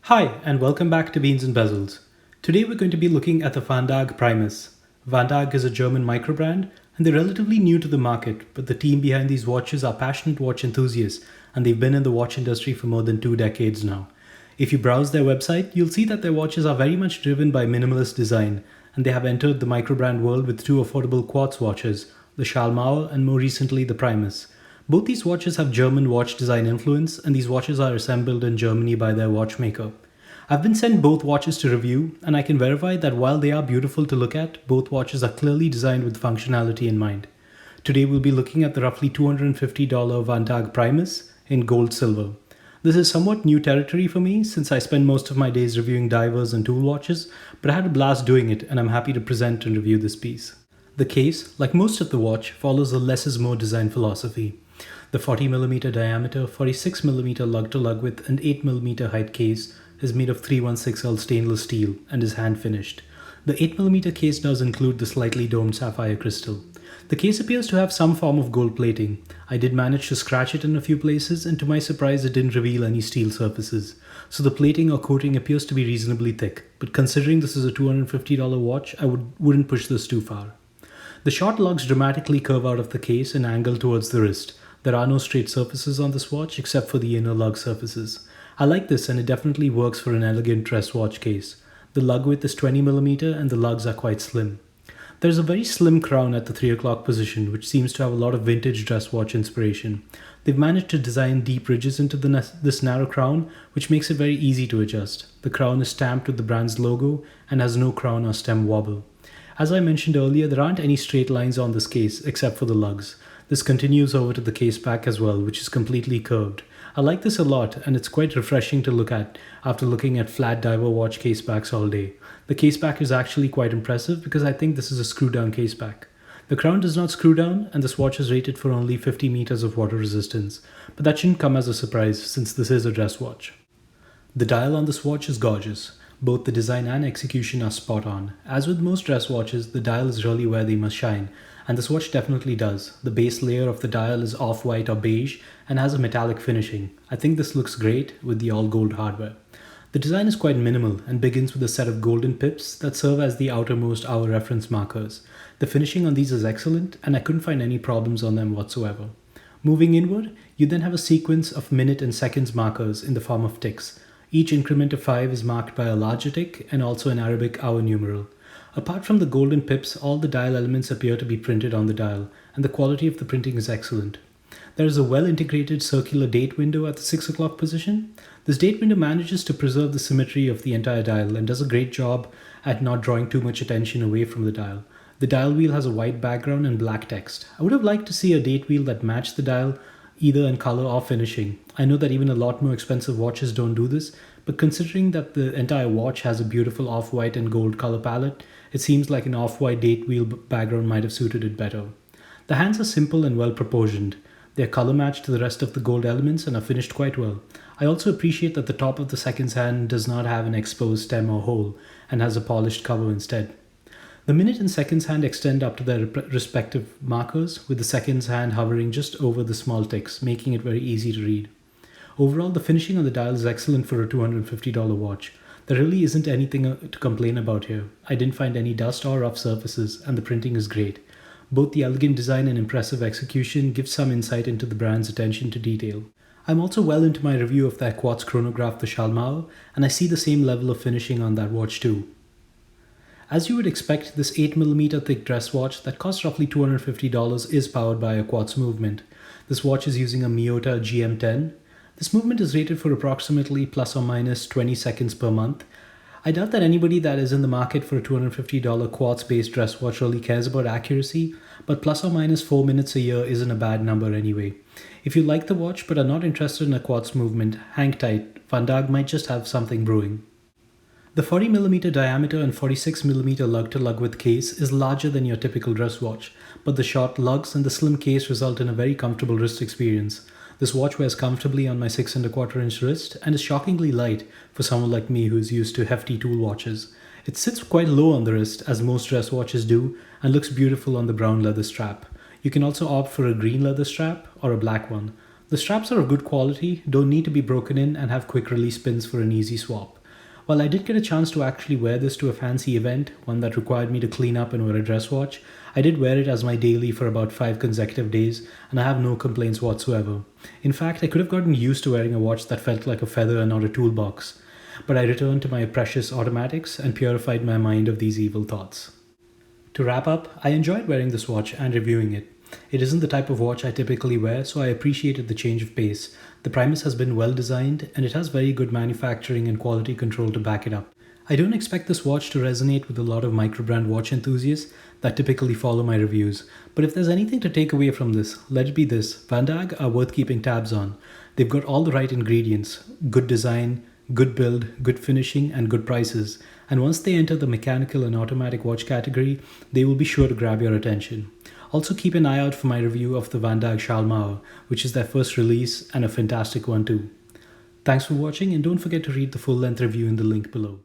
Hi, and welcome back to Beans and Bezels. Today we're going to be looking at the Vandaag Primus. Vandaag is a German microbrand, and they're relatively new to the market, but the team behind these watches are passionate watch enthusiasts, and they've been in the watch industry for more than 2 decades now. If you browse their website, you'll see that their watches are very much driven by minimalist design, and they have entered the microbrand world with two affordable Quartz watches, the Schalmauer and more recently the Primus. Both these watches have German watch design influence, and these watches are assembled in Germany by their watchmaker. I've been sent both watches to review, and I can verify that while they are beautiful to look at, both watches are clearly designed with functionality in mind. Today we'll be looking at the roughly $250 Vandaag Primus in gold silver. This is somewhat new territory for me since I spend most of my days reviewing divers and tool watches, but I had a blast doing it and I'm happy to present and review this piece. The case, like most of the watch, follows a less is more design philosophy. The 40mm diameter, 46mm lug-to-lug width and 8mm height case is made of 316L stainless steel and is hand finished. The 8mm case does include the slightly domed sapphire crystal. The case appears to have some form of gold plating. I did manage to scratch it in a few places, and to my surprise it didn't reveal any steel surfaces. So the plating or coating appears to be reasonably thick, but considering this is a $250 watch, I wouldn't push this too far. The short lugs dramatically curve out of the case and angle towards the wrist. There are no straight surfaces on this watch except for the inner lug surfaces. I like this, and it definitely works for an elegant dress watch case. The lug width is 20mm and the lugs are quite slim. There's a very slim crown at the 3 o'clock position, which seems to have a lot of vintage dress watch inspiration. They've managed to design deep ridges into this narrow crown, which makes it very easy to adjust. The crown is stamped with the brand's logo and has no crown or stem wobble. As I mentioned earlier, there aren't any straight lines on this case except for the lugs. This continues over to the case back as well, which is completely curved. I like this a lot, and it's quite refreshing to look at after looking at flat diver watch case backs all day. The case back is actually quite impressive because I think this is a screw down case back. The crown does not screw down, and this watch is rated for only 50 meters of water resistance, but that shouldn't come as a surprise since this is a dress watch. The dial on this watch is gorgeous. Both the design and execution are spot on. As with most dress watches, the dial is really where they must shine, and this watch definitely does. The base layer of the dial is off-white or beige and has a metallic finishing. I think this looks great with the all-gold hardware. The design is quite minimal and begins with a set of golden pips that serve as the outermost hour reference markers. The finishing on these is excellent, and I couldn't find any problems on them whatsoever. Moving inward, you then have a sequence of minute and seconds markers in the form of ticks. Each increment of 5 is marked by a larger tick and also an Arabic hour numeral. Apart from the golden pips, all the dial elements appear to be printed on the dial, and the quality of the printing is excellent. There is a well-integrated circular date window at the 6 o'clock position. This date window manages to preserve the symmetry of the entire dial and does a great job at not drawing too much attention away from the dial. The dial wheel has a white background and black text. I would have liked to see a date wheel that matched the dial, either in color or finishing. I know that even a lot more expensive watches don't do this, but considering that the entire watch has a beautiful off-white and gold color palette, it seems like an off-white date wheel background might have suited it better. The hands are simple and well proportioned. They are color matched to the rest of the gold elements and are finished quite well. I also appreciate that the top of the seconds hand does not have an exposed stem or hole and has a polished cover instead. The minute and seconds hand extend up to their respective markers, with the seconds hand hovering just over the small ticks, making it very easy to read. Overall, the finishing on the dial is excellent for a $250 watch. There really isn't anything to complain about here. I didn't find any dust or rough surfaces, and the printing is great. Both the elegant design and impressive execution give some insight into the brand's attention to detail. I'm also well into my review of their Quartz chronograph, the Schalmauer, and I see the same level of finishing on that watch too. As you would expect, this 8mm thick dress watch that costs roughly $250 is powered by a Quartz movement. This watch is using a Miyota GM10. This movement is rated for approximately plus or minus 20 seconds per month. I doubt that anybody that is in the market for a $250 Quartz-based dress watch really cares about accuracy, but plus or minus 4 minutes a year isn't a bad number anyway. If you like the watch but are not interested in a Quartz movement, hang tight. Vandaag might just have something brewing. The 40mm diameter and 46mm lug-to-lug width case is larger than your typical dress watch, but the short lugs and the slim case result in a very comfortable wrist experience. This watch wears comfortably on my 6¼ inch wrist and is shockingly light for someone like me who is used to hefty tool watches. It sits quite low on the wrist, as most dress watches do, and looks beautiful on the brown leather strap. You can also opt for a green leather strap or a black one. The straps are of good quality, don't need to be broken in, and have quick release pins for an easy swap. While I did get a chance to actually wear this to a fancy event, one that required me to clean up and wear a dress watch, I did wear it as my daily for about 5 consecutive days, and I have no complaints whatsoever. In fact, I could have gotten used to wearing a watch that felt like a feather and not a toolbox. But I returned to my precious automatics and purified my mind of these evil thoughts. To wrap up, I enjoyed wearing this watch and reviewing it. It isn't the type of watch I typically wear, so I appreciated the change of pace. The Primus has been well designed, and it has very good manufacturing and quality control to back it up. I don't expect this watch to resonate with a lot of Microbrand watch enthusiasts that typically follow my reviews, but if there's anything to take away from this, let it be this: Vandaag are worth keeping tabs on. They've got all the right ingredients: good design, good build, good finishing, and good prices. And once they enter the mechanical and automatic watch category, they will be sure to grab your attention. Also keep an eye out for my review of the Vandaag Schalmauer, which is their first release and a fantastic one too. Thanks for watching, and don't forget to read the full-length review in the link below.